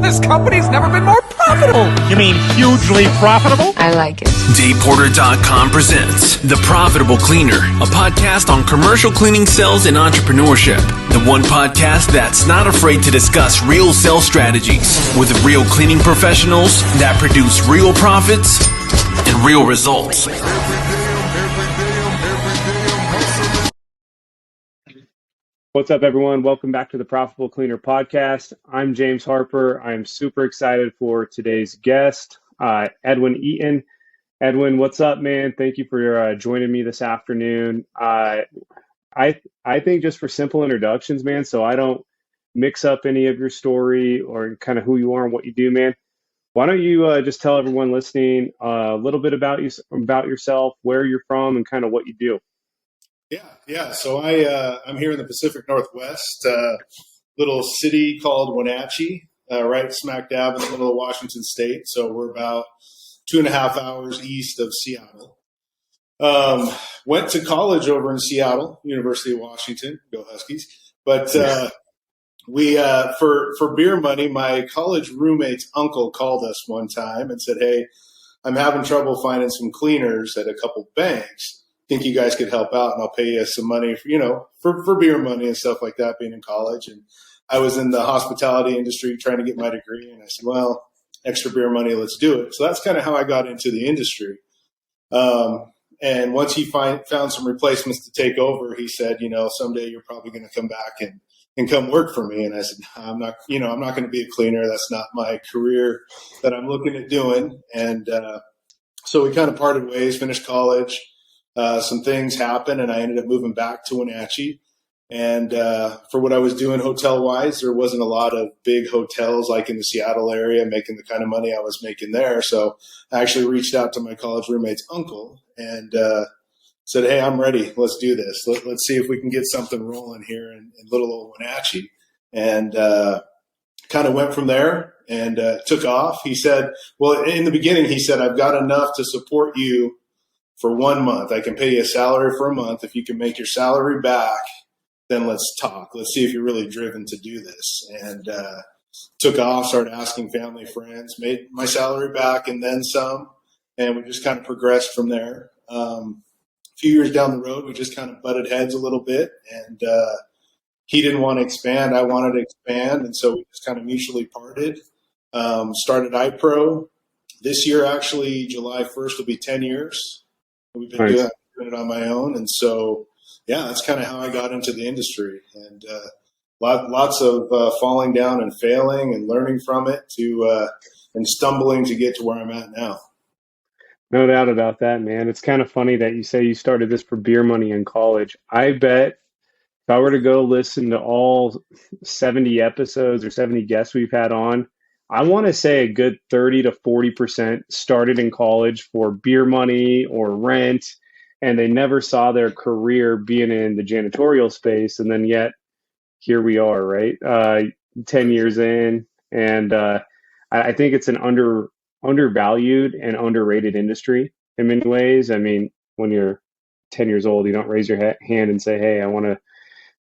This company's never been more profitable. You mean hugely profitable? I like it. DavePorter.com presents The Profitable Cleaner, a podcast on commercial cleaning sales and entrepreneurship. The one podcast that's not afraid to discuss real sales strategies with real cleaning professionals that produce real profits and real results. What's up, everyone? Welcome back to the Profitable Cleaner podcast. I'm James Harper. I'm super excited for today's guest, Edwin Eaton. Edwin, what's up, man? Thank you for joining me this afternoon. I think just for simple introductions, man, so I don't mix up any of your story or kind of who you are and what you do, man. Why don't you just tell everyone listening a little bit about yourself, where you're from, and kind of what you do? Yeah. So I'm here in the Pacific Northwest, little city called Wenatchee, right smack dab in the middle of Washington State. So we're about 2.5 hours east of Seattle. Went to college over in Seattle, University of Washington, go Huskies. But we for beer money, my college roommate's uncle called us one time and said, "Hey, I'm having trouble finding some cleaners at a couple banks. Think you guys could help out, and I'll pay you some money for beer money and stuff like that," being in college. And I was in the hospitality industry trying to get my degree, and I said, well, extra beer money, let's do it. So that's kind of how I got into the industry. And once he found some replacements to take over, he said, someday you're probably going to come back and come work for me. And I said, I'm not going to be a cleaner. That's not my career that I'm looking at doing. And so we kind of parted ways, finished college. Some things happened, and I ended up moving back to Wenatchee. And for what I was doing hotel-wise, there wasn't a lot of big hotels like in the Seattle area making the kind of money I was making there. So I actually reached out to my college roommate's uncle and said, "Hey, I'm ready. Let's do this. Let's see if we can get something rolling here in little old Wenatchee." And kind of went from there and took off. He said, well, in the beginning, he said, "I've got enough to support you for 1 month. I can pay you a salary for a month. If you can make your salary back, then let's talk. Let's see if you're really driven to do this." And took off, started asking family, friends, made my salary back and then some. And we just kind of progressed from there. A few years down the road, we just kind of butted heads a little bit. And he didn't want to expand. I wanted to expand. And so we just kind of mutually parted. Started iPro. This year, actually, July 1st will be 10 years. We've been doing it on my own. And so, yeah, that's kind of how I got into the industry. And lots of falling down and failing and learning from it and stumbling to get to where I'm at now. No doubt about that, man. It's kind of funny that you say you started this for beer money in college. I bet if I were to go listen to all 70 episodes or 70 guests we've had on, I want to say a good 30 to 40% started in college for beer money or rent, and they never saw their career being in the janitorial space. And then yet here we are, right? 10 years in. And I think it's an undervalued and underrated industry in many ways. I mean, when you're 10 years old, you don't raise your hand and say, "Hey, I want to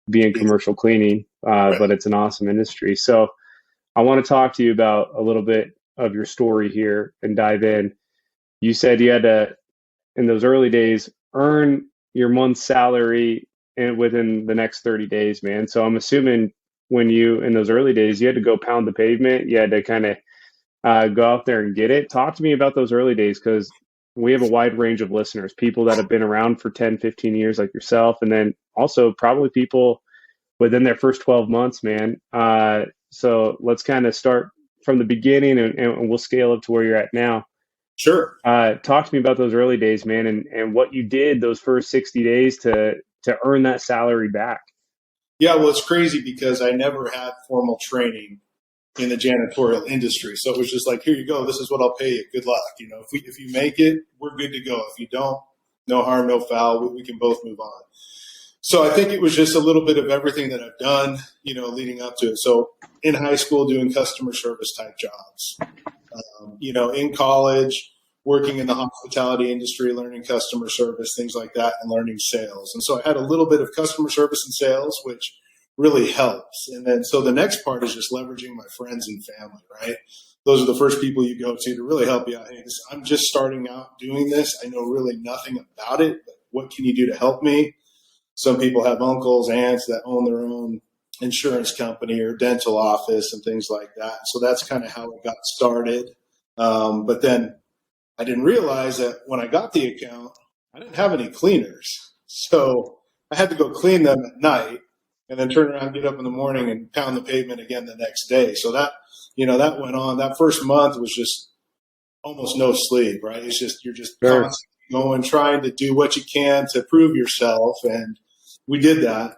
be in commercial cleaning," but it's an awesome industry. So I want to talk to you about a little bit of your story here and dive in. You said you had to, in those early days, earn your month's salary within the next 30 days, man. So I'm assuming when in those early days, you had to go pound the pavement. You had to kind of go out there and get it. Talk to me about those early days, because we have a wide range of listeners, people that have been around for 10, 15 years like yourself, and then also probably people within their first 12 months, man. So let's kind of start from the beginning and we'll scale up to where you're at now. Sure. Talk to me about those early days, man, and what you did those first 60 days to earn that salary back. Yeah, well, it's crazy because I never had formal training in the janitorial industry. So it was just like, here you go. This is what I'll pay you. Good luck. If you make it, we're good to go. If you don't, no harm, no foul. We can both move on. So I think it was just a little bit of everything that I've done, leading up to it. So in high school, doing customer service type jobs, in college, working in the hospitality industry, learning customer service, things like that, and learning sales. And so I had a little bit of customer service and sales, which really helps. And then, so the next part is just leveraging my friends and family, right? Those are the first people you go to really help you out. Hey, I'm just starting out doing this. I know really nothing about it, but what can you do to help me? Some people have uncles, aunts that own their own insurance company or dental office and things like that. So that's kind of how it got started. But then I didn't realize that when I got the account, I didn't have any cleaners. So I had to go clean them at night and then turn around, get up in the morning and pound the pavement again the next day. So that, that went on. That first month was just almost no sleep, right? It's just, you're just constantly going, trying to do what you can to prove yourself. And we did that.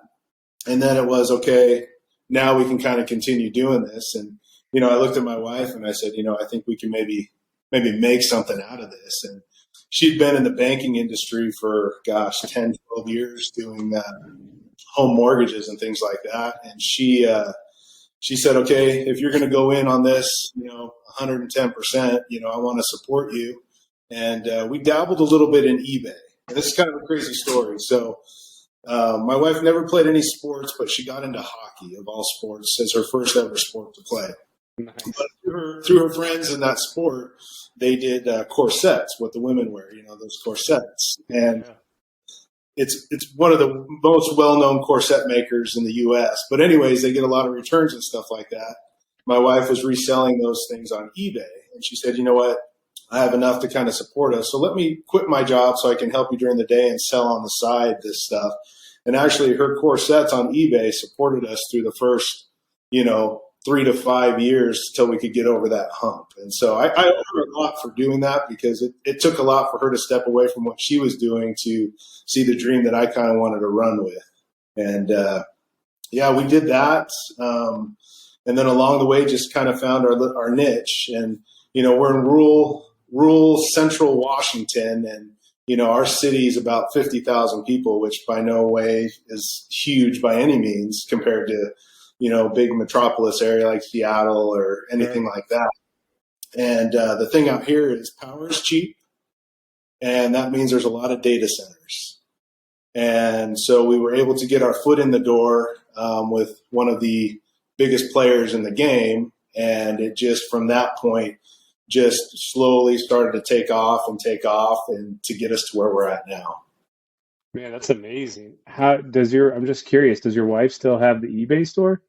And then it was, okay, now we can kind of continue doing this. And, I looked at my wife and I said, I think we can maybe make something out of this. And she'd been in the banking industry for, 10, 12 years doing home mortgages and things like that. And she said, okay, if you're going to go in on this, 110%, I want to support you. And we dabbled a little bit in eBay. And this is kind of a crazy story. So my wife never played any sports, but she got into hockey, of all sports, as her first ever sport to play. Nice. But through her friends in that sport, they did corsets, what the women wear, those corsets. And it's one of the most well-known corset makers in the U.S. But anyways, they get a lot of returns and stuff like that. My wife was reselling those things on eBay. And she said, you know what? I have enough to kind of support us. So let me quit my job so I can help you during the day and sell on the side this stuff. And actually her corsets on eBay supported us through the first, 3 to 5 years till we could get over that hump. And so I owe her a lot for doing that, because it took a lot for her to step away from what she was doing to see the dream that I kind of wanted to run with. And we did that. And then along the way, just kind of found our niche. And, we're in rural central Washington, and our city is about 50,000 people, which by no way is huge by any means compared to big metropolis area like Seattle or anything like that. And the thing out here is power is cheap, and that means there's a lot of data centers. And so we were able to get our foot in the door with one of the biggest players in the game, and it just from that point just slowly started to take off and to get us to where we're at now. Man, that's amazing. I'm just curious, does your wife still have the eBay store?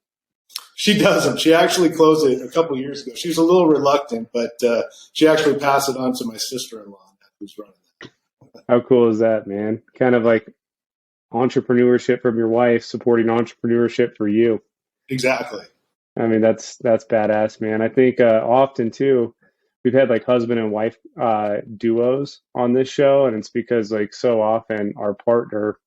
She doesn't. She actually closed it a couple of years ago. She was a little reluctant, but she actually passed it on to my sister-in-law who's running it. How cool is that, man? Kind of like entrepreneurship from your wife supporting entrepreneurship for you. Exactly. I mean, that's badass, man. I think often too, we've had like husband and wife duos on this show, and it's because like so often our partner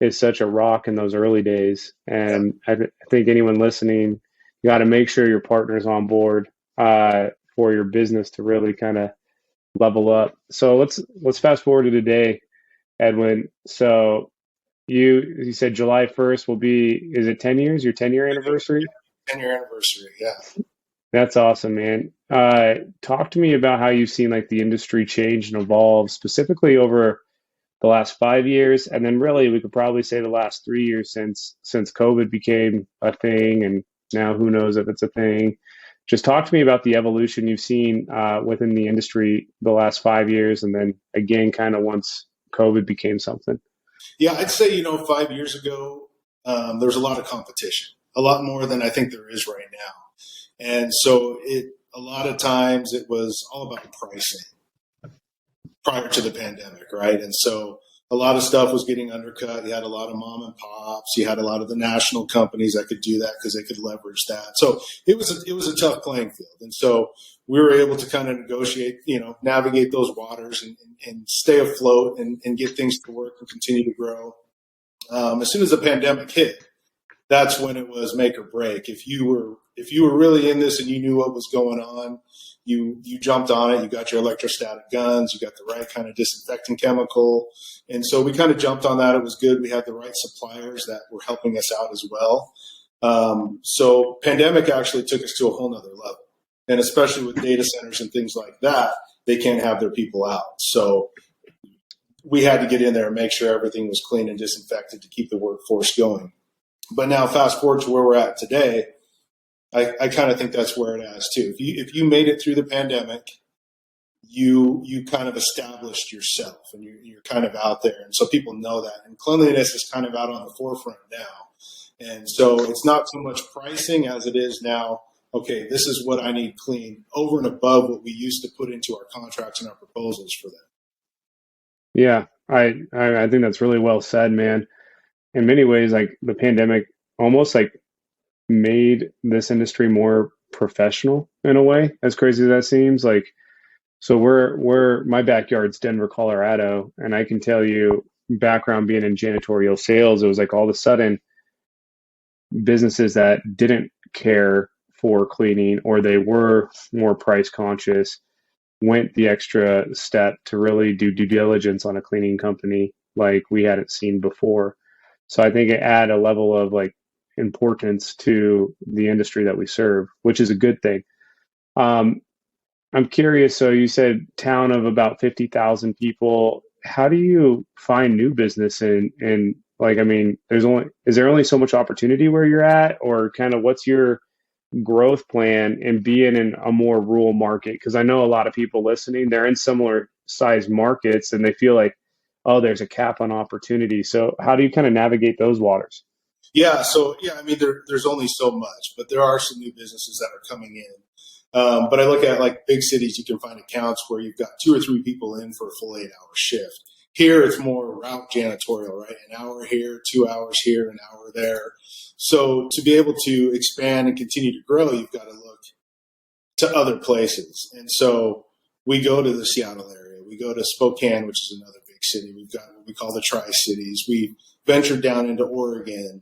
is such a rock in those early days. And I think anyone listening, you got to make sure your partner's on board for your business to really kind of level up. So let's fast forward to today, Edwin. So you said July 1st will be, is it 10 years, your 10-year anniversary? 10-year anniversary, yeah. That's awesome, man. Talk to me about how you've seen like the industry change and evolve specifically over the last 5 years. And then really we could probably say the last 3 years since COVID became a thing. And now who knows if it's a thing. Just talk to me about the evolution you've seen within the industry the last 5 years. And then again, kind of once COVID became something. Yeah, I'd say, 5 years ago, there was a lot of competition, a lot more than I think there is right now. And so a lot of times it was all about pricing prior to the pandemic, right? And so a lot of stuff was getting undercut. You had a lot of mom and pops. You had a lot of the national companies that could do that because they could leverage that. So it was a tough playing field. And so we were able to kind of negotiate, navigate those waters and stay afloat and get things to work and continue to grow. As soon as the pandemic hit, that's when it was make or break. If you were really in this and you knew what was going on, you jumped on it. You got your electrostatic guns. You got the right kind of disinfecting chemical. And so we kind of jumped on that. It was good. We had the right suppliers that were helping us out as well. So pandemic actually took us to a whole nother level. And especially with data centers and things like that, they can't have their people out. So we had to get in there and make sure everything was clean and disinfected to keep the workforce going. But now fast forward to where we're at today, I kind of think that's where it is too. If you made it through the pandemic, you kind of established yourself and you're kind of out there. And so people know that. And cleanliness is kind of out on the forefront now. And so it's not so much pricing as it is now, okay, this is what I need clean over and above what we used to put into our contracts and our proposals for them. Yeah, I think that's really well said, man. In many ways, like the pandemic almost like made this industry more professional in a way, as crazy as that seems. Like, so my backyard's Denver, Colorado, and I can tell you, background being in janitorial sales, it was like all of a sudden businesses that didn't care for cleaning or they were more price conscious went the extra step to really do due diligence on a cleaning company like we hadn't seen before. So I think it add a level of like importance to the industry that we serve, which is a good thing. I'm curious. So you said town of about 50,000 people. How do you find new business in like, I mean, is there only so much opportunity where you're at, or kind of what's your growth plan in being in a more rural market? Because I know a lot of people listening, they're in similar size markets and they feel like, oh, there's a cap on opportunity. So how do you kind of navigate those waters? Yeah. So, I mean, there's only so much, but there are some new businesses that are coming in. But I look at like big cities, you can find accounts where you've got 2 or 3 people in for a full 8-hour shift. Here, it's more route janitorial, right? An hour here, 2 hours here, an hour there. So to be able to expand and continue to grow, you've got to look to other places. And so we go to the Seattle area. We go to Spokane, which is another big city. We've got what we call the Tri-Cities. We ventured down into Oregon.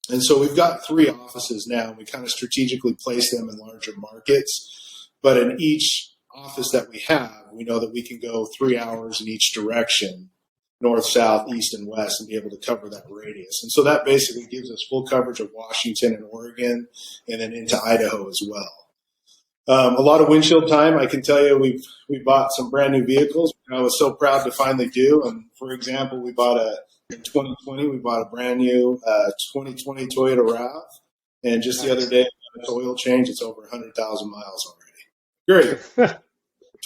And so we've got 3 offices now. We kind of strategically place them in larger markets. But in each office that we have, we know that we can go 3 hours in each direction, north, south, east, and west, and be able to cover that radius. And so that basically gives us full coverage of Washington and Oregon, and then into Idaho as well. A lot of windshield time. I can tell you we bought some brand new vehicles. I was so proud to finally do. And for example, in 2020, we bought a brand new 2020 Toyota RAV. And just the other day, its oil change, it's over 100,000 miles already. Great.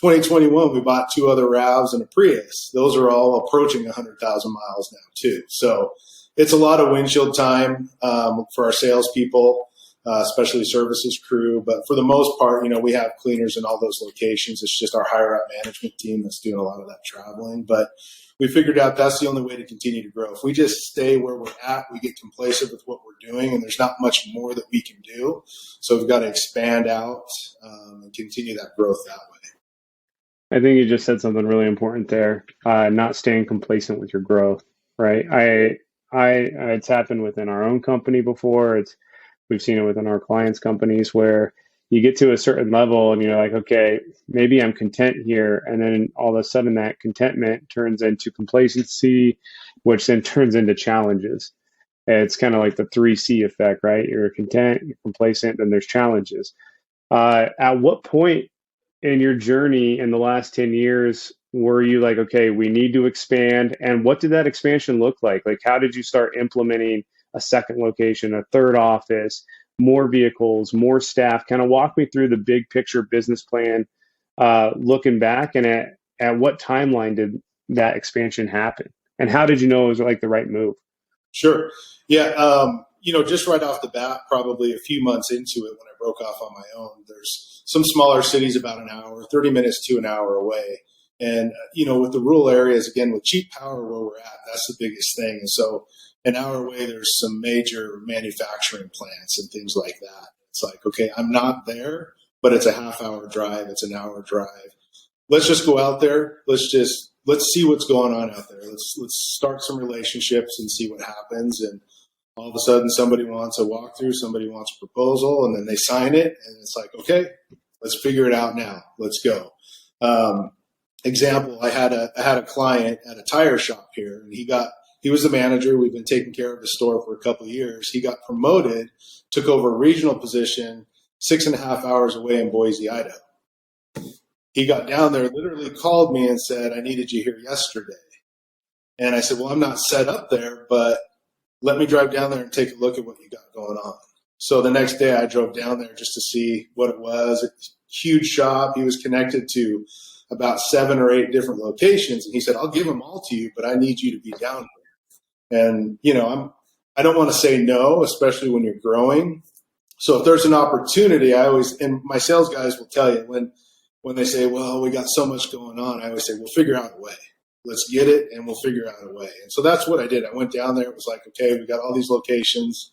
2021, we bought 2 other RAVs and a Prius. Those are all approaching 100,000 miles now too. So it's a lot of windshield time for our salespeople, especially services crew. But for the most part, we have cleaners in all those locations. It's just our higher up management team that's doing a lot of that traveling. But we figured out that's the only way to continue to grow. If we just stay where we're at, we get complacent with what we're doing, and there's not much more that we can do. So we've got to expand out and continue that growth that way. I think you just said something really important there. Not staying complacent with your growth, right? It's happened within our own company before. We've seen it within our clients' companies where you get to a certain level and you're like, okay, maybe I'm content here. And then all of a sudden that contentment turns into complacency, which then turns into challenges. And it's kind of like the 3C effect, right? You're content, you're complacent, then there's challenges. At what point in your journey in the last 10 years were you like, okay, we need to expand? And what did that expansion look like? Like, how did you start implementing a second location, a third office, more vehicles, more staff? Kind of walk me through the big picture business plan, looking back, and at what timeline did that expansion happen? And how did you know it was like the right move? Sure. Yeah. Just right off the bat, probably a few months into it when I broke off on my own, there's some smaller cities about an hour, 30 minutes to an hour away. And, with the rural areas, again, with cheap power where we're at, that's the biggest thing. And so an hour away, there's some major manufacturing plants and things like that. It's like, okay, I'm not there, but it's a half-hour drive. It's an hour drive. Let's just go out there. Let's see what's going on out there. Let's start some relationships and see what happens. And all of a sudden, somebody wants a walkthrough, somebody wants a proposal, and then they sign it. And it's like, okay, let's figure it out now. Let's go. Example, I had a client at a tire shop here, and he was the manager. We've been taking care of the store for a couple of years. He got promoted, took over a regional position 6.5 hours away in Boise, Idaho. He got down there, literally called me and said, I needed you here yesterday. And I said, well, I'm not set up there, but let me drive down there and take a look at what you got going on. So the next day I drove down there just to see what it was. A huge shop. He was connected to about 7 or 8 different locations. And he said, I'll give them all to you, but I need you to be down here. And, I don't want to say no, especially when you're growing. So if there's an opportunity, and my sales guys will tell you when they say, well, we got so much going on, I always say, we'll figure out a way. Let's get it and we'll figure out a way. And so that's what I did. I went down there. It was like, okay, we got all these locations.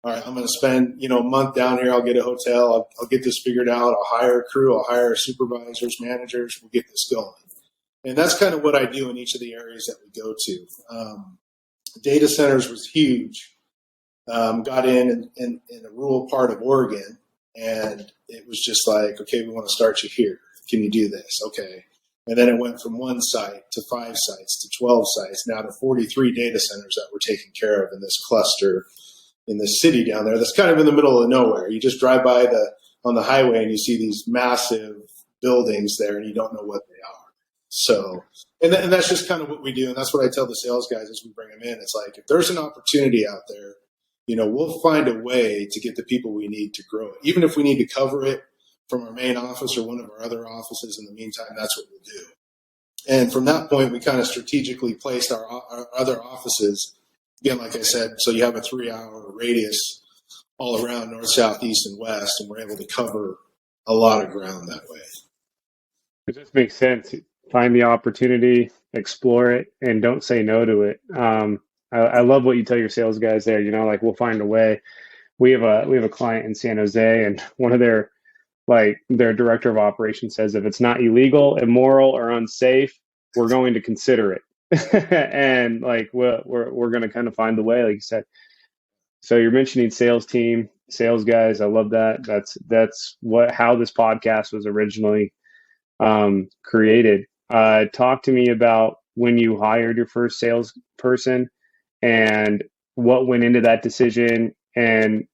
All right, I'm going to spend, a month down here. I'll get a hotel. I'll get this figured out. I'll hire a crew. I'll hire supervisors, managers. We'll get this going. And that's kind of what I do in each of the areas that we go to. Data centers was huge. Got in a rural part of Oregon, and it was just like, okay, we want to start you here. Can you do this? Okay. And then it went from 1 site to 5 sites to 12 sites, now to 43 data centers that we're taking care of in this cluster in the city down there. That's kind of in the middle of nowhere. You just drive by on the highway and you see these massive buildings there and you don't know what they are. So, and that's just kind of what we do. And that's what I tell the sales guys as we bring them in. It's like, if there's an opportunity out there, we'll find a way to get the people we need to grow it. Even if we need to cover it from our main office or one of our other offices, in the meantime, that's what we'll do. And from that point, we kind of strategically placed our other offices, again, like I said, so you have a 3-hour radius all around north, south, east, and west, and we're able to cover a lot of ground that way. It just makes sense. Find the opportunity, explore it, and don't say no to it. I love what you tell your sales guys there. Like, we'll find a way. We have a client in San Jose, and one of their director of operations says, if it's not illegal, immoral, or unsafe, we're going to consider it. And we're going to kind of find the way, like you said. So you're mentioning sales team, sales guys. I love that. That's how this podcast was originally created. Talk to me about when you hired your first salesperson and what went into that decision, and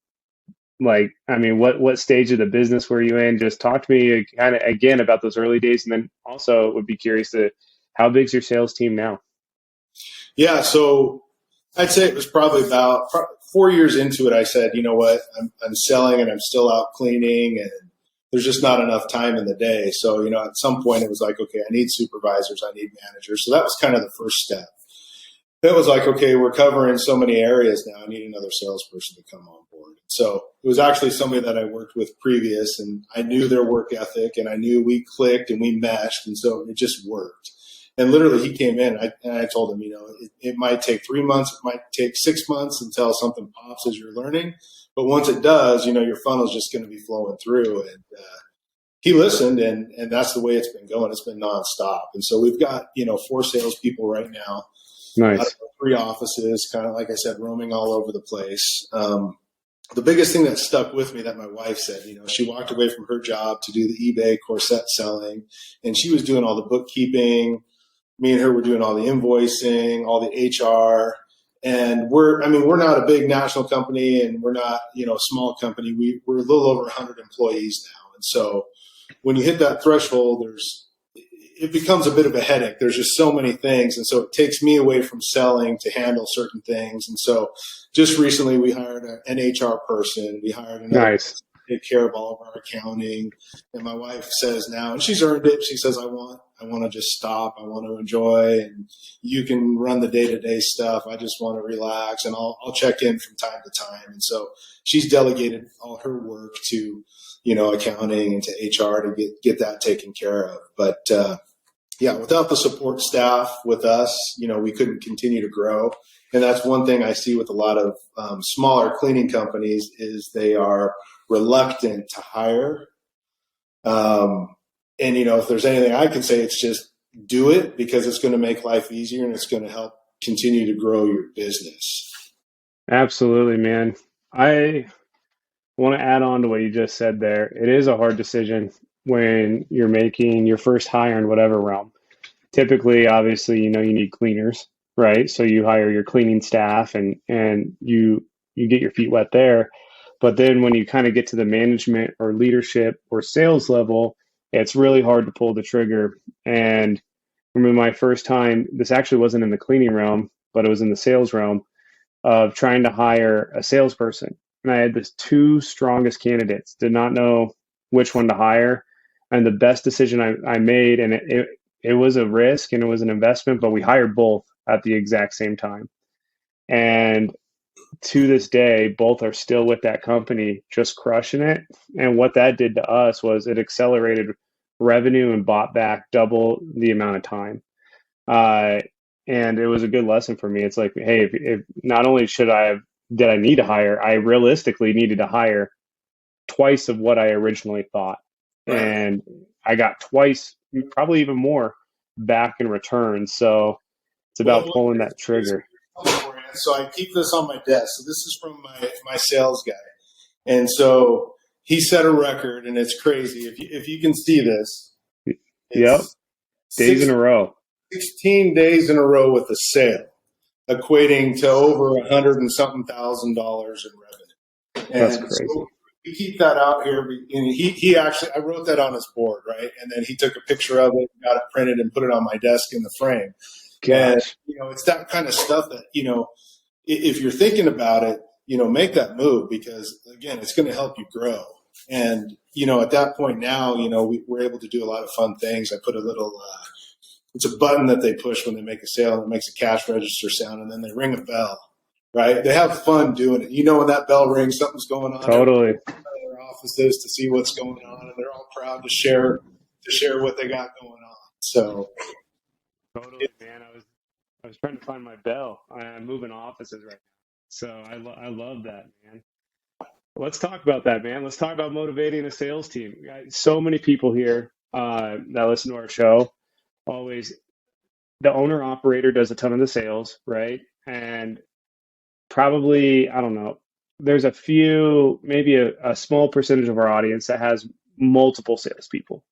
what stage of the business were you in? Just talk to me kind of again about those early days, and then also would be curious to how big's your sales team now? Yeah, so I'd say it was probably about 4 years into it. I said, you know what, I'm selling and I'm still out cleaning, and there's just not enough time in the day. So, at some point it was like, okay, I need supervisors, I need managers. So that was kind of the first step. It was like, okay, we're covering so many areas now. I need another salesperson to come on board. So it was actually somebody that I worked with previous, and I knew their work ethic, and I knew we clicked and we meshed, and so it just worked. And literally he came in and I told him, it might take 3 months, it might take 6 months until something pops as you're learning. But once it does, your funnel's just going to be flowing through. And he listened, and that's the way it's been going. It's been nonstop. And so we've got, 4 salespeople right now. Nice. 3 offices, kind of like I said, roaming all over the place. The biggest thing that stuck with me that my wife said, she walked away from her job to do the eBay corset selling, and she was doing all the bookkeeping. Me and her were doing all the invoicing, all the HR. And we're not a big national company, and we're not, a small company. We're a little over 100 employees now. And so when you hit that threshold, it becomes a bit of a headache. There's just so many things. And so it takes me away from selling to handle certain things. And so just recently we hired an HR person. We hired another person to take care of all of our accounting. And my wife says now, and she's earned it, she says, I want to just stop. I want to enjoy, and you can run the day-to-day stuff. I just want to relax, and I'll check in from time to time. And so she's delegated all her work to, accounting and to HR to get that taken care of. But, without the support staff with us, we couldn't continue to grow. And that's one thing I see with a lot of smaller cleaning companies is they are reluctant to hire. And, if there's anything I can say, it's just do it, because it's going to make life easier and it's going to help continue to grow your business. Absolutely, man. I want to add on to what you just said there. It is a hard decision when you're making your first hire in whatever realm. Typically, obviously, you need cleaners, right? So you hire your cleaning staff and you get your feet wet there. But then when you kind of get to the management or leadership or sales level, it's really hard to pull the trigger. And I remember my first time, this actually wasn't in the cleaning realm, but it was in the sales realm. of trying to hire a salesperson. And I had the two strongest candidates, did not know which one to hire. And the best decision I made, and it was a risk and it was an investment, but we hired both at the exact same time. And to this day, both are still with that company, just crushing it. And what that did to us was it accelerated revenue and bought back double the amount of time. And it was a good lesson for me. It's like, hey, if not only did I need to hire, I realistically needed to hire twice of what I originally thought. Right. And I got twice, probably even more back in return. So it's about pulling that trigger. So I keep this on my desk. So this is from my sales guy. And so he set a record, and it's crazy. If you can see this. Yep. Days in a row. 16 days in a row with a sale, equating to over $100 and something thousand in revenue. And that's crazy. So we keep that out here. And he actually, I wrote that on his board, right? And then he took a picture of it, got it printed, and put it on my desk in the frame. Gosh. And, it's that kind of stuff that, if you're thinking about it, make that move, because, again, it's going to help you grow. And, at that point now, we're able to do a lot of fun things. I put a little, it's a button that they push when they make a sale, and it makes a cash register sound, and then they ring a bell, right? They have fun doing it. When that bell rings, something's going on. Totally. In their offices to see what's going on, and they're all proud to share what they got going on. So totally, man. I was trying to find my bell. I'm moving offices right now, so I love that, man. Let's talk about that, man. Let's talk about motivating a sales team. So many people here that listen to our show. Always, the owner operator does a ton of the sales, right? And probably, I don't know, there's a few, maybe a small percentage of our audience that has multiple salespeople.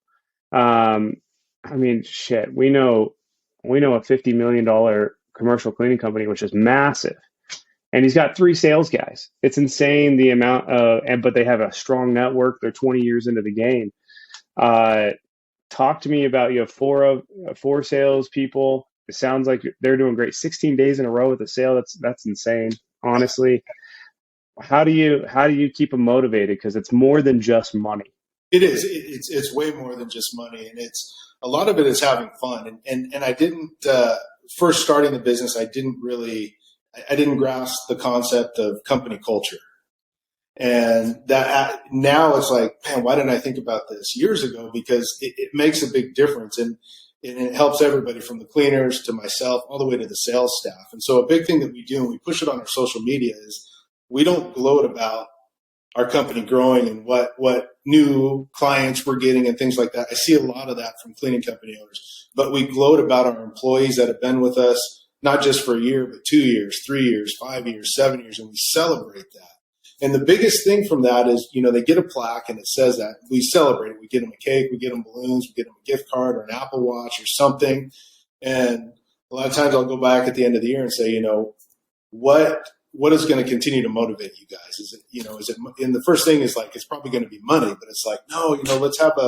Shit, we know a $50 million commercial cleaning company, which is massive. And he's got 3 sales guys. It's insane the amount but they have a strong network. They're 20 years into the game. Talk to me about, you have 4 salespeople. It sounds like they're doing great. 16 days in a row with a sale. That's insane. Honestly, how do you keep them motivated? Because it's more than just money. It is. It's way more than just money, and it's a lot of it is having fun. And I didn't first starting the business. I didn't grasp the concept of company culture. And that now it's like, man, why didn't I think about this years ago? Because it makes a big difference, and it helps everybody from the cleaners to myself, all the way to the sales staff. And so a big thing that we do, and we push it on our social media, is we don't gloat about our company growing and what new clients we're getting and things like that. I see a lot of that from cleaning company owners, but we gloat about our employees that have been with us, not just for a year, but 2 years, 3 years, 5 years, 7 years, and we celebrate that. And the biggest thing from that is, they get a plaque and it says that. We celebrate it. We get them a cake, we get them balloons, we get them a gift card or an Apple Watch or something. And a lot of times I'll go back at the end of the year and say, what is going to continue to motivate you guys? Is it, and the first thing is like, it's probably going to be money, but it's like, no, let's have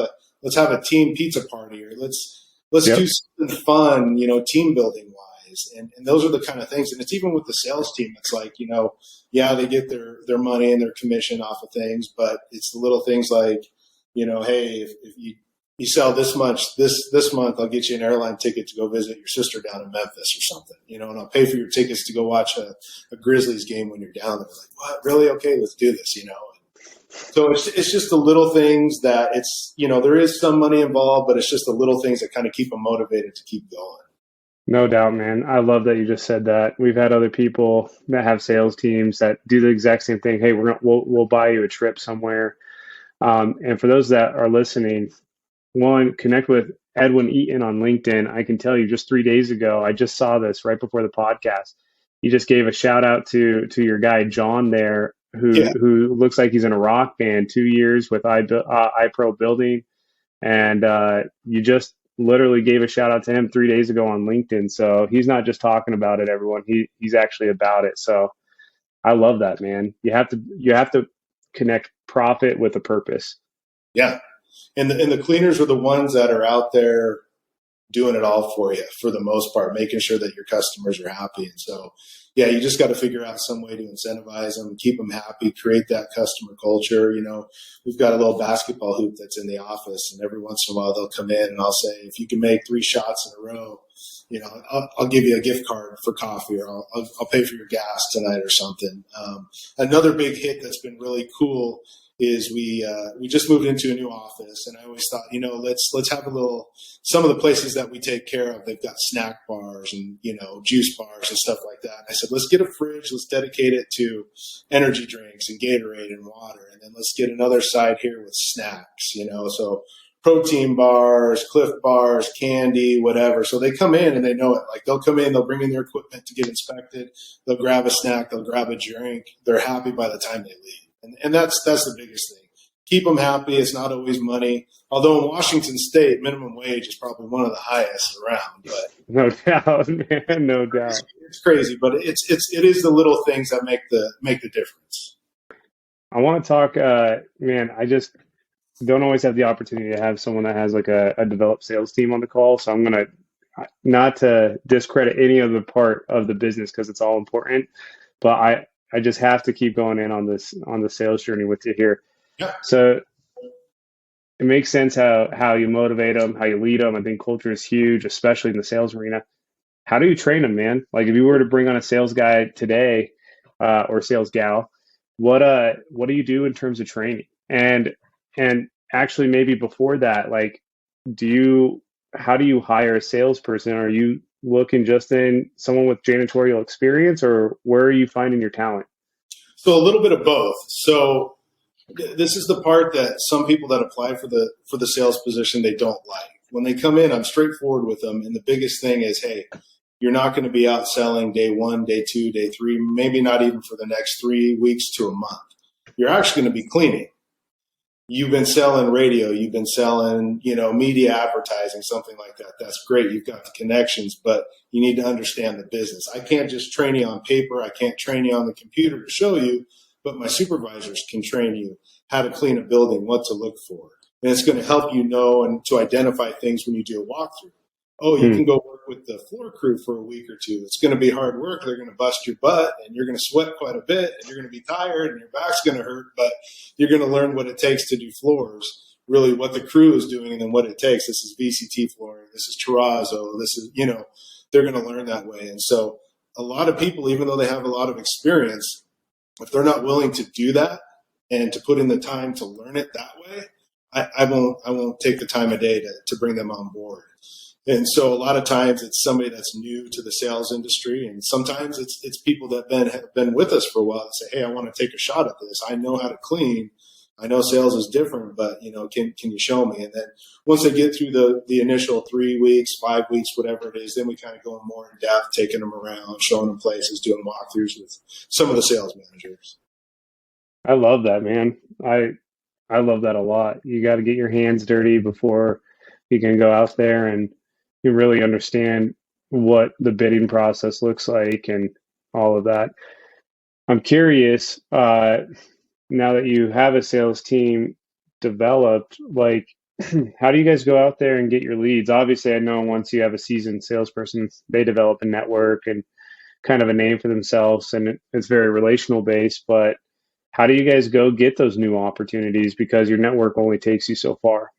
a team pizza party, or let's Yep. do something fun, team building wise. And those are the kind of things. And it's even with the sales team. It's like, they get their money and their commission off of things, but it's the little things like, hey, if you sell this much this month, I'll get you an airline ticket to go visit your sister down in Memphis or something, and I'll pay for your tickets to go watch a Grizzlies game when you're down there. Like, what? Really? Okay, let's do this, So it's just the little things that it's, there is some money involved, but it's just the little things that kind of keep them motivated to keep going. No doubt, man. I love that you just said that. We've had other people that have sales teams that do the exact same thing. Hey, we'll buy you a trip somewhere. And for those that are listening, one, connect with Edwin Eaton on LinkedIn. I can tell you, just 3 days ago, I just saw this right before the podcast. You just gave a shout out to your guy John there, who looks like he's in a rock band. 2 years with iPro building, and you just literally gave a shout out to him 3 days ago on LinkedIn. So he's not just talking about it, everyone. He's actually about it. So I love that, man. You have to connect profit with a purpose. Yeah. And the cleaners are the ones that are out there doing it all for you for the most part, making sure that your customers are happy. And so, yeah, you just got to figure out some way to incentivize them, keep them happy, create that customer culture. We've got a little basketball hoop that's in the office, and every once in a while they'll come in and I'll say, if you can make 3 shots in a row, I'll give you a gift card for coffee, or I'll pay for your gas tonight or something. Another big hit that's been really cool is we just moved into a new office, and I always thought, let's have some of the places that we take care of, they've got snack bars and, juice bars and stuff like that. And I said, let's get a fridge, let's dedicate it to energy drinks and Gatorade and water. And then let's get another side here with snacks, so protein bars, Cliff bars, candy, whatever. So they come in and they know it. Like, they'll come in, they'll bring in their equipment to get inspected. They'll grab a snack, they'll grab a drink. They're happy by the time they leave. And that's the biggest thing. Keep them happy. It's not always money. Although in Washington State, minimum wage is probably one of the highest around. But No doubt, man, no doubt. It's crazy, but it is the little things that make the difference. I want to talk, man, I just don't always have the opportunity to have someone that has like a developed sales team on the call. So I'm going to, not to discredit any other part of the business because it's all important, but I just have to keep going in on the sales journey with you here. Yeah. So it makes sense how you motivate them, how you lead them. I think culture is huge, especially in the sales arena. How do you train them, man? Like, if you were to bring on a sales guy today, or sales gal, what do you do in terms of training? And actually, maybe before that, like, how do you hire a salesperson? Are you looking just in someone with janitorial experience, or where are you finding your talent? So a little bit of both. So this is the part that some people that apply for the sales position, they don't like. When they come in, I'm straightforward with them. And the biggest thing is, hey, you're not going to be out selling day 1, day 2, day 3, maybe not even for the next 3 weeks to a month. You're actually going to be cleaning. You've been selling radio, you've been selling, media advertising, something like that. That's great. You've got the connections, but you need to understand the business. I can't just train you on paper. I can't train you on the computer to show you, but my supervisors can train you how to clean a building, what to look for. And it's going to help you know and to identify things when you do a walkthrough. Oh, you can go work with the floor crew for a week or two. It's going to be hard work. They're going to bust your butt, and you're going to sweat quite a bit, and you're going to be tired, and your back's going to hurt, but you're going to learn what it takes to do floors, really what the crew is doing, and then what it takes. This is VCT flooring. This is terrazzo. This is, they're going to learn that way. And so a lot of people, even though they have a lot of experience, if they're not willing to do that and to put in the time to learn it that way, I won't take the time of day to bring them on board. And so a lot of times it's somebody that's new to the sales industry, and sometimes it's people that have been with us for a while that say, hey, I want to take a shot at this. I know how to clean. I know sales is different, but can you show me? And then once they get through the initial 3 weeks, 5 weeks, whatever it is, then we kind of go more in depth, taking them around, showing them places, doing walkthroughs with some of the sales managers. I love that, man. I love that a lot. You got to get your hands dirty before you can go out there and you really understand what the bidding process looks like and all of that. I'm curious, now that you have a sales team developed, like, how do you guys go out there and get your leads? Obviously, I know once you have a seasoned salesperson, they develop a network and kind of a name for themselves, and it's very relational based, but how do you guys go get those new opportunities? Because your network only takes you so far.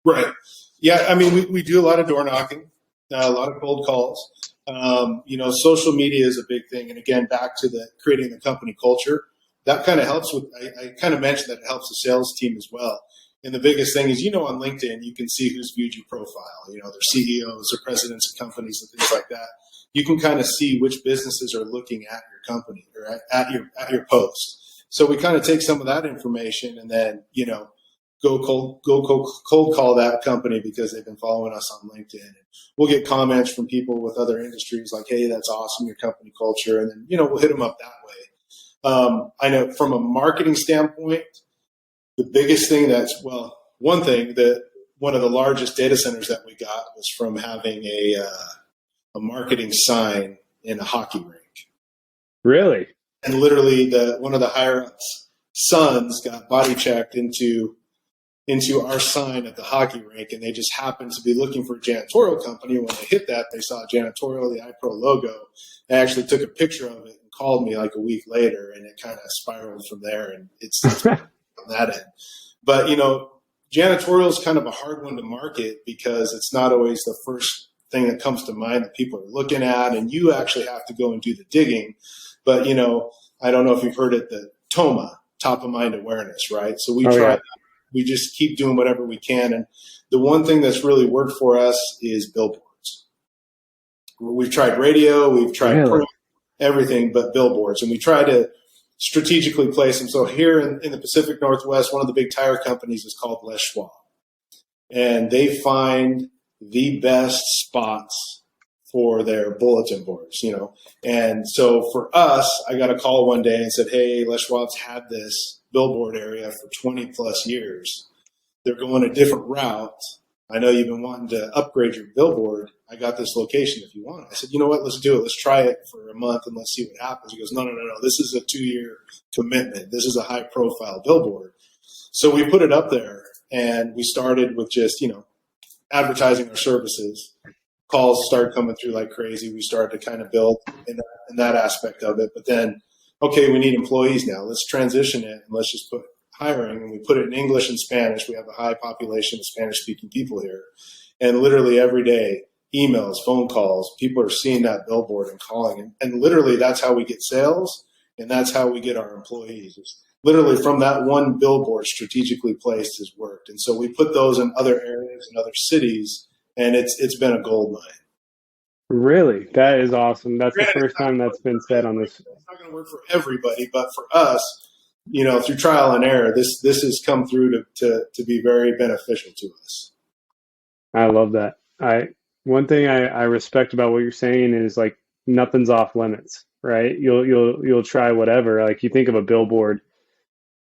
Right. Yeah. I mean, we do a lot of door knocking, a lot of cold calls. Social media is a big thing. And again, back to creating the company culture, that kind of helps with, I kind of mentioned that it helps the sales team as well. And the biggest thing is, on LinkedIn, you can see who's viewed your profile, their CEOs or presidents of companies and things like that. You can kind of see which businesses are looking at your company or at your post. So we kind of take some of that information and then, go cold call that company because they've been following us on LinkedIn. And we'll get comments from people with other industries like, hey, that's awesome, your company culture. And then, we'll hit them up that way. I know from a marketing standpoint, the biggest thing one thing that one of the largest data centers that we got was from having a marketing sign in a hockey rink. Really? And literally one of the higher ups' sons got body checked into into our sign at the hockey rink, and they just happened to be looking for a janitorial company. When they hit that, they saw janitorial, the iPro logo. They actually took a picture of it and called me like a week later, and it kind of spiraled from there, and it's on that end. But, janitorial is kind of a hard one to market because it's not always the first thing that comes to mind that people are looking at, and you actually have to go and do the digging. But, I don't know if you've heard it, the TOMA, top of mind awareness, right? So we just keep doing whatever we can. And the one thing that's really worked for us is billboards. We've tried radio, we've tried everything but billboards, and we try to strategically place them. So here in the Pacific Northwest, one of the big tire companies is called Les Schwab, and they find the best spots for their bulletin boards, And so for us, I got a call one day and said, hey, Les Schwab's had this billboard area for 20 plus years. They're going a different route. I know you've been wanting to upgrade your billboard. I got this location if you want it. I said, you know what, let's do it. Let's try it for a month and let's see what happens. He goes, no. This is a 2-year commitment. This is a high profile billboard. So we put it up there and we started with just, advertising our services. Calls started coming through like crazy. We started to kind of build in that aspect of it. But then, okay, we need employees now. Let's transition it and let's just put hiring. And we put it in English and Spanish. We have a high population of Spanish-speaking people here. And literally every day, emails, phone calls, people are seeing that billboard and calling. And literally that's how we get sales and that's how we get our employees. It's literally from that one billboard strategically placed has worked. And so we put those in other areas and other cities. And it's been a gold mine. Really? That is awesome. That's the first time that's been said on this. It's not going to work for everybody, but for us, through trial and error, this has come through to be very beneficial to us. I love that. One thing I respect about what you're saying is like nothing's off limits, right? You'll try whatever. Like you think of a billboard,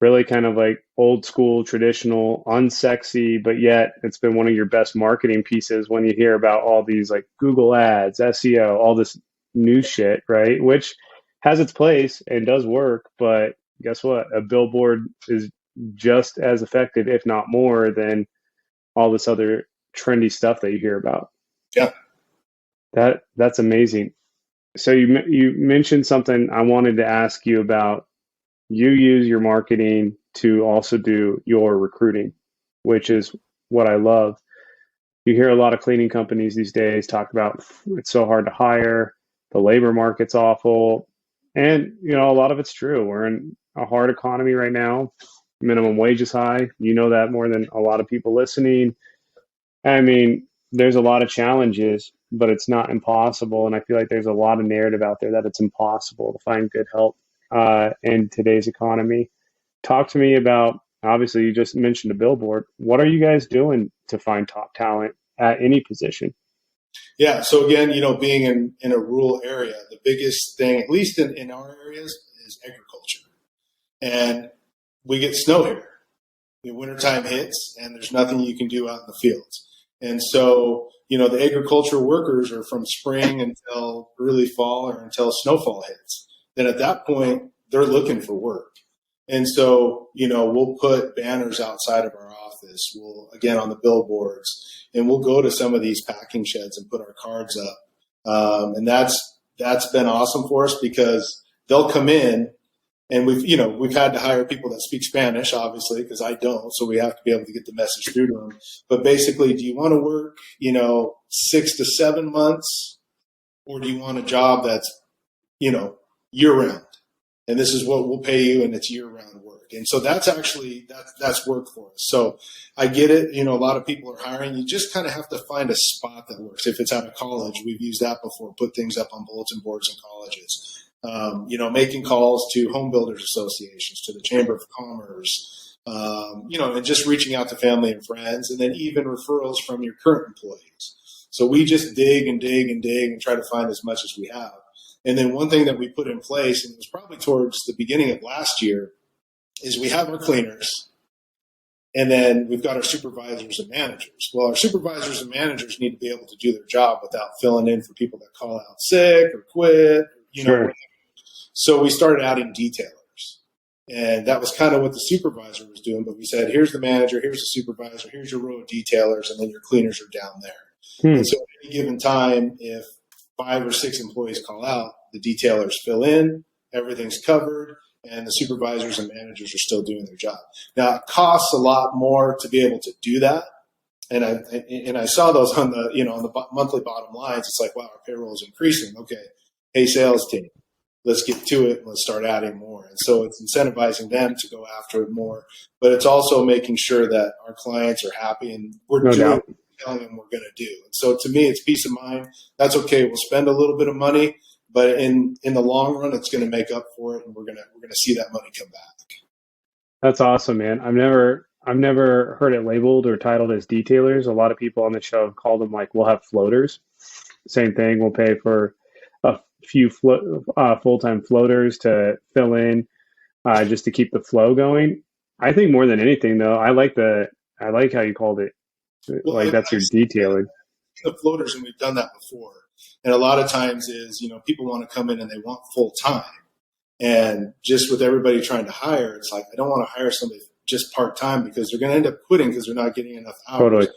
really kind of like old school, traditional, unsexy, but yet it's been one of your best marketing pieces when you hear about all these like Google ads, SEO, all this new shit, right? Which has its place and does work, but guess what? A billboard is just as effective, if not more, than all this other trendy stuff that you hear about. Yeah. That's amazing. So you mentioned something I wanted to ask you about. You use your marketing to also do your recruiting, which is what I love. You hear a lot of cleaning companies these days talk about it's so hard to hire, the labor market's awful. And, a lot of it's true. We're in a hard economy right now. Minimum wage is high. You know that more than a lot of people listening. I mean, there's a lot of challenges, but it's not impossible. And I feel like there's a lot of narrative out there that it's impossible to find good help in today's economy. Talk to me about, obviously you just mentioned a billboard. What are you guys doing to find top talent at any position? Yeah. So again, being in a rural area, the biggest thing, at least in our areas, is agriculture. And we get snow here. The wintertime hits and there's nothing you can do out in the fields. And so, the agricultural workers are from spring until early fall or until snowfall hits. Then at that point, they're looking for work. And so, we'll put banners outside of our office. We'll, again, on the billboards, and we'll go to some of these packing sheds and put our cards up. And that's been awesome for us because they'll come in and we've had to hire people that speak Spanish, obviously, because I don't. So we have to be able to get the message through to them. But basically, do you want to work, 6 to 7 months, or do you want a job that's, year round? And this is what we'll pay you, and it's year round work. And so that's actually, that's work for us. So I get it. A lot of people are hiring. You just kind of have to find a spot that works. If it's out of college, we've used that before, put things up on bulletin boards in colleges. Making calls to home builders associations, to the Chamber of Commerce, and just reaching out to family and friends, and then even referrals from your current employees. So we just dig and dig and dig and try to find as much as we have. And then one thing that we put in place, and it was probably towards the beginning of last year, is we have our cleaners, and then we've got our supervisors and managers. Well, our supervisors and managers need to be able to do their job without filling in for people that call out sick or quit, Sure. So we started adding detailers. And that was kind of what the supervisor was doing. But we said, here's the manager, here's the supervisor, here's your row of detailers, and then your cleaners are down there. And so at any given time, if 5 or 6 employees call out, the detailers fill in, everything's covered, and the supervisors and managers are still doing their job. Now, it costs a lot more to be able to do that. And I saw those on the, on the monthly bottom lines. It's like, wow, our payroll is increasing. Okay. Hey, sales team, let's get to it and let's start adding more. And so it's incentivizing them to go after it more, but it's also making sure that our clients are happy and we're telling them we're going to do. And so to me, it's peace of mind. That's okay. We'll spend a little bit of money, but in the long run, it's going to make up for it. And we're going to see that money come back. That's awesome, man. I've never heard it labeled or titled as detailers. A lot of people on the show have called them we'll have floaters. Same thing. We'll pay for a few full-time floaters to fill in just to keep the flow going. I think more than anything, though, I like how you called it. Well, that's your detailing. The floaters, and we've done that before. And a lot of times is, people want to come in and they want full-time. And just with everybody trying to hire, it's like, I don't want to hire somebody just part-time because they're going to end up quitting because they're not getting enough hours. Totally.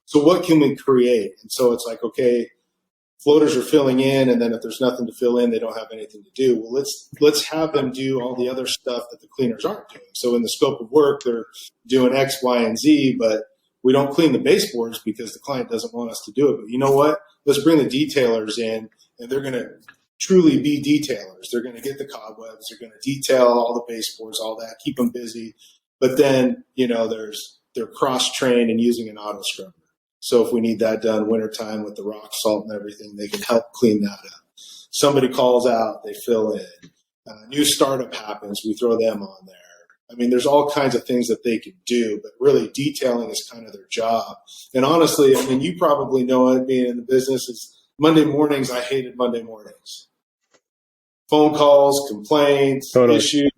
So what can we create? And so it's like, okay, floaters are filling in, and then if there's nothing to fill in, they don't have anything to do. Well, let's have them do all the other stuff that the cleaners aren't doing. So in the scope of work, they're doing X, Y, and Z, but we don't clean the baseboards because the client doesn't want us to do it. But you know what? Let's bring the detailers in, and they're going to truly be detailers. They're going to get the cobwebs. They're going to detail all the baseboards, all that, keep them busy. But then, they're cross-trained and using an auto scrubber. So if we need that done wintertime with the rock salt and everything, they can help clean that up. Somebody calls out, they fill in. New startup happens, we throw them on there. I mean, there's all kinds of things that they can do, but really detailing is kind of their job. And honestly, you probably know it being in the business, is Monday mornings, I hated Monday mornings. Phone calls, complaints, issues.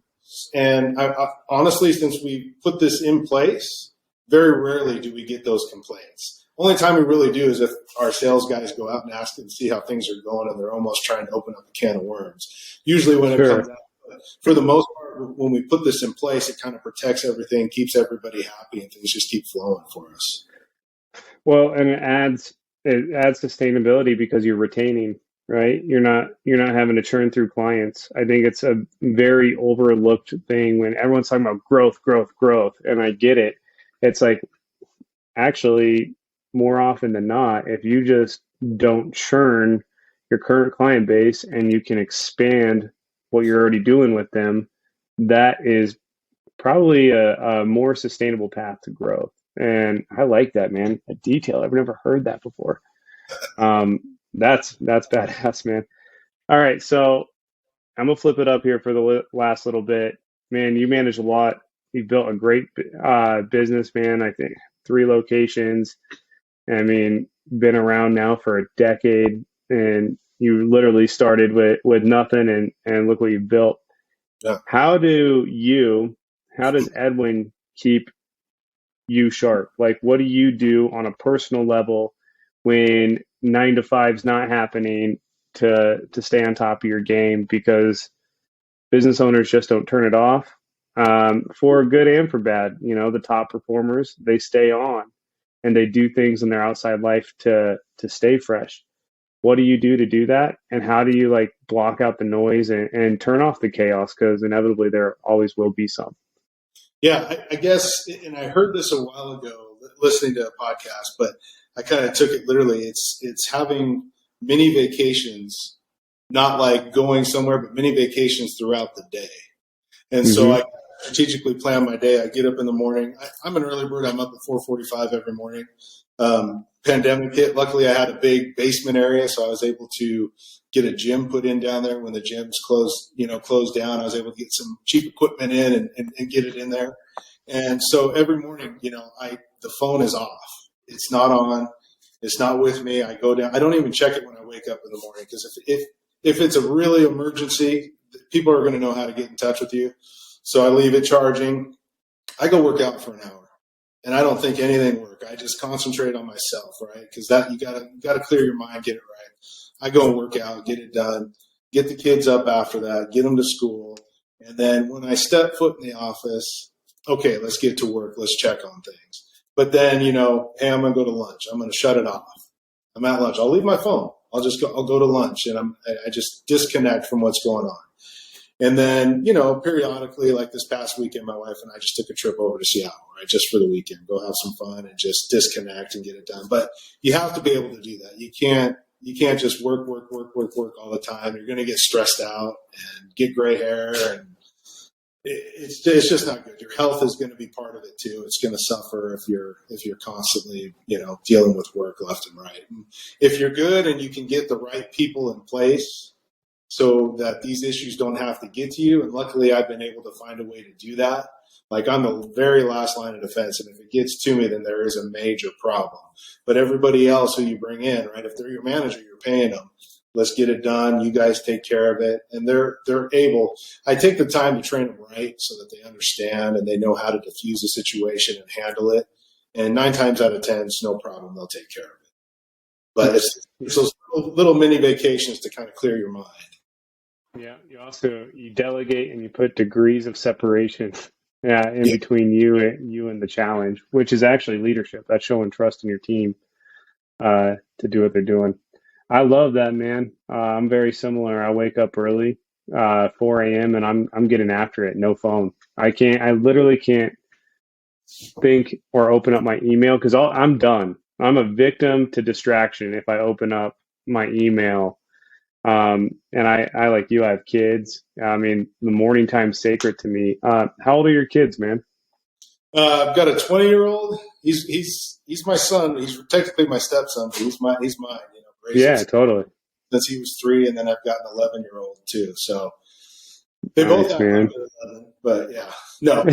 And I, honestly, since we put this in place, very rarely do we get those complaints. Only time we really do is if our sales guys go out and ask and see how things are going and they're almost trying to open up a can of worms. Usually when it comes out, but for the most part, when we put this in place, it kind of protects everything, keeps everybody happy, and things just keep flowing for us. Well, and it adds sustainability because you're retaining, right? You're not having to churn through clients. I think it's a very overlooked thing when everyone's talking about growth, and I get it. It's like, actually, more often than not, if you just don't churn your current client base and you can expand what you're already doing with them, that is probably a more sustainable path to growth. And I like that, man. A detail. I've never heard that before. That's badass, man. All right, so I'm gonna flip it up here for the last little bit. Man, you manage a lot. You've built a great business, man. I think 3 locations. Been around now for a decade, and you literally started with nothing, and look what you've built. Yeah. How does Edwin keep you sharp? Like, what do you do on a personal level when 9 to 5's not happening to stay on top of your game? Because business owners just don't turn it off, for good and for bad. The top performers, they stay on and they do things in their outside life to stay fresh. What do you do to do that? And how do you block out the noise and turn off the chaos? Because inevitably there always will be some. Yeah, I guess, and I heard this a while ago listening to a podcast, but I kind of took it literally. It's having mini vacations, not like going somewhere, but mini vacations throughout the day. And so I strategically plan my day. I get up in the morning. I'm an early bird. I'm up at 4:45 every morning. Pandemic hit. Luckily, I had a big basement area, so I was able to get a gym put in down there when the gyms closed down. I was able to get some cheap equipment in and get it in there. And so every morning, the phone is off. It's not on. It's not with me. I go down. I don't even check it when I wake up in the morning, because if it's a really emergency, people are going to know how to get in touch with you. So I leave it charging. I go work out for an hour, and I don't think anything work. I just concentrate on myself, right? Because that you gotta clear your mind, get it right. I go and work out, get it done, get the kids up after that, get them to school, And then when I step foot in the office, okay, let's get to work. Let's check on things. But then, hey, I'm going to go to lunch. I'm going to shut it off. I'm at lunch. I'll leave my phone. I'll go to lunch, and I just disconnect from what's going on. And then, periodically, like this past weekend, my wife and I just took a trip over to Seattle, right? Just for the weekend, go have some fun and just disconnect and get it done. But you have to be able to do that. You can't just work all the time. You're going to get stressed out and get gray hair, and it's just not good. Your health is going to be part of it too. It's going to suffer if you're constantly, dealing with work left and right. And if you're good and you can get the right people in place so that these issues don't have to get to you. And luckily I've been able to find a way to do that. Like I'm the very last line of defense. And if it gets to me, then there is a major problem. But everybody else who you bring in, right? If they're your manager, you're paying them. Let's get it done. You guys take care of it. And they're able, I take the time to train them right so that they understand and they know how to diffuse a situation and handle it. And 9 times out of 10, it's no problem. They'll take care of it. But it's those little mini vacations to kind of clear your mind. Yeah, you delegate and you put degrees of separation in between you and the challenge, which is actually leadership. That's showing trust in your team to do what they're doing. I love that, man. I'm very similar. I wake up early, 4 a.m. and I'm getting after it. No phone. I literally can't think or open up my email because I'm done. I'm a victim to distraction if I open up my email. And I like you, I have kids. I mean, the morning time's sacred to me. How old are your kids, man? I've got a 20-year-old. He's my son. He's technically my stepson, but he's mine. Yeah, totally. Since he was 3, and then I've got an 11-year-old too. So they both have 11, but yeah, no.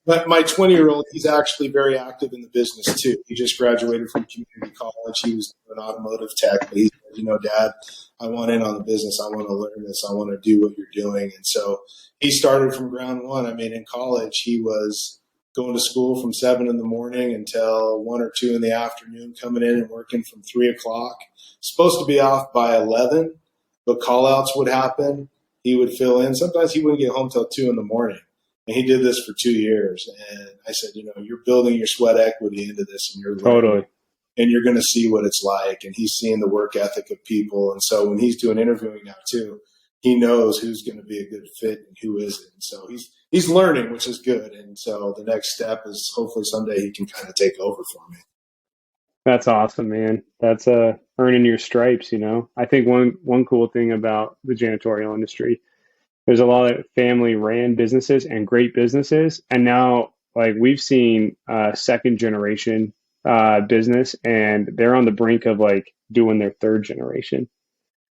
But my 20-year-old, he's actually very active in the business too. He just graduated from community college. He was doing automotive tech, but he said, Dad, I want in on the business. I want to learn this. I want to do what you're doing. And so he started from ground one. I mean, in college, he was going to school from 7 in the morning until 1 or 2 in the afternoon, coming in and working from 3 o'clock. Supposed to be off by 11, but call outs would happen. He would fill in. Sometimes he wouldn't get home till 2 in the morning. And he did this for 2 years. And I said, you're building your sweat equity into this, and you're learning, totally, and you're going to see what it's like. And he's seeing the work ethic of people. And so when he's doing interviewing now too, he knows who's going to be a good fit and who isn't. And so he's learning, which is good. And so the next step is hopefully someday he can kind of take over for me. That's awesome, man. That's earning your stripes. I think one cool thing about the janitorial industry, there's a lot of family-ran businesses and great businesses, and now like we've seen second generation business, and they're on the brink of like doing their third generation,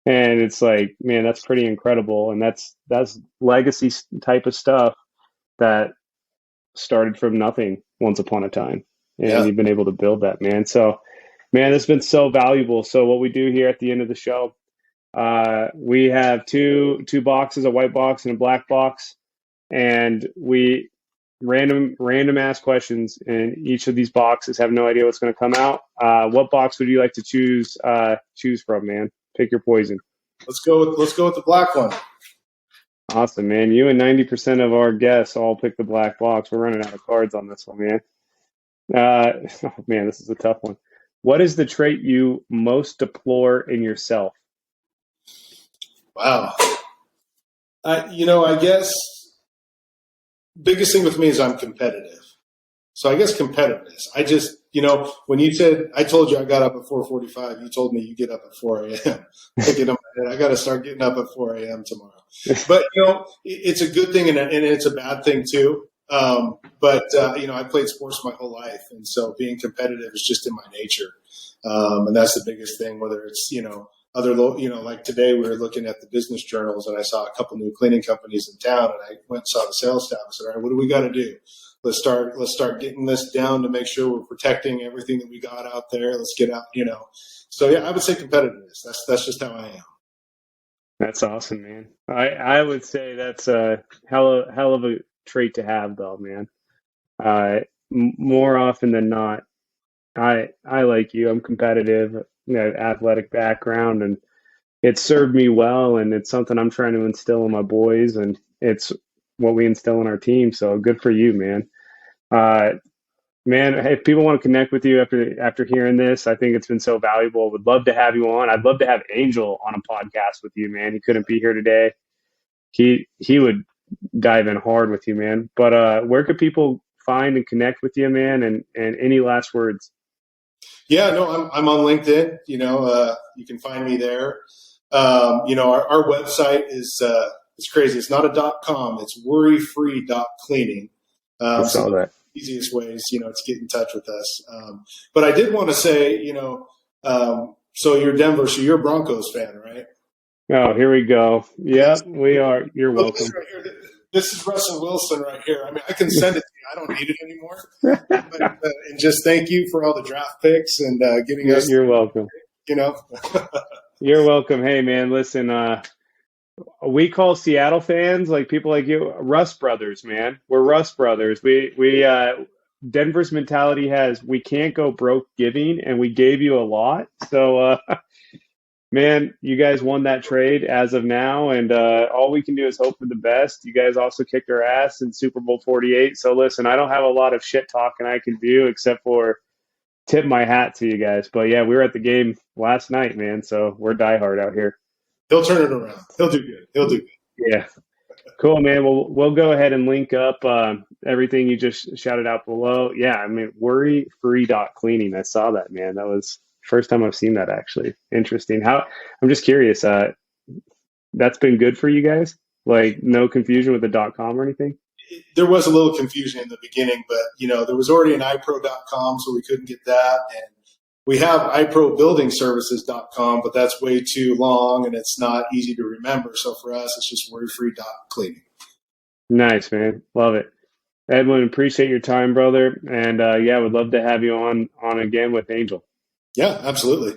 and it's like, man, that's pretty incredible, and that's legacy type of stuff that started from nothing once upon a time, and you've been able to build that, man. So, man, it's been so valuable. So what we do here at the end of the show, we have two boxes, a white box and a black box, and we random ask questions in each of these boxes. Have no idea what's going to come out. What box would you like to choose from, man? Pick your poison. Let's go with the black one. Awesome, man. You and 90% of our guests all pick the black box. We're running out of cards on this one, man. Man, this is a tough one. What is the trait you most deplore in yourself? Wow. I guess biggest thing with me is I'm competitive. So I guess competitiveness. I just, when you said, I told you I got up at 4:45, you told me you get up at 4 a.m. I got to start getting up at 4 a.m. tomorrow. But, it's a good thing and it's a bad thing too. But I played sports my whole life. And so being competitive is just in my nature. And that's the biggest thing, whether it's, like today we were looking at the business journals and I saw a couple new cleaning companies in town, and I went and saw the sales staff and said, all right, what do we got to do? Let's start getting this down to make sure we're protecting everything that we got out there. Let's get out, So yeah, I would say competitiveness. That's just how I am. That's awesome, man. I would say that's a hell of a trait to have, though, man. More often than not, I like you. I'm competitive, athletic background, and it served me well, and it's something I'm trying to instill in my boys. And it's what we instill in our team. So good for you, man. Man, hey, if people want to connect with you after hearing this, I think it's been so valuable. Would love to have you on. I'd love to have Angel on a podcast with you, man. He couldn't be here today. He would dive in hard with you, man. But where could people find and connect with you, man? And any last words? Yeah, no, I'm on LinkedIn. You can find me there. Our website is it's crazy. It's not a .com. It's worryfree.cleaning. I saw that. Easiest ways, to get in touch with us. But I did want to say, so you're Denver, so you're a Broncos fan, right? Oh, here we go. Yeah, we are. You're welcome. This is Russell Wilson right here. I mean, I can send it to you. I don't need it anymore. But, and just thank you for all the draft picks and giving us. You're welcome. You're welcome. Hey, man, listen, we call Seattle fans, like people like you, Rust Brothers, man. We're Rust Brothers. We Denver's mentality has, we can't go broke giving, and we gave you a lot. So, man, you guys won that trade as of now, and all we can do is hope for the best. You guys also kicked our ass in Super Bowl 48. So listen, I don't have a lot of shit talking I can do except for tip my hat to you guys. But yeah, we were at the game last night, man. So we're diehard out here. He'll turn it around. He'll do good. Yeah. Cool, man. Well, we'll go ahead and link up everything you just shouted out below. Yeah, I mean, worryfree.cleaning. I saw that, man. That was first time I've seen that, actually. Interesting. I'm just curious. That's been good for you guys? Like, no confusion with the .com or anything? There was a little confusion in the beginning, but, there was already an iPro.com, so we couldn't get that. And we have iProBuildingServices.com, but that's way too long and it's not easy to remember. So for us, it's just worryfree.cleaning. Nice, man. Love it. Edwin, appreciate your time, brother. And yeah, would love to have you on again with Angel. Yeah, absolutely.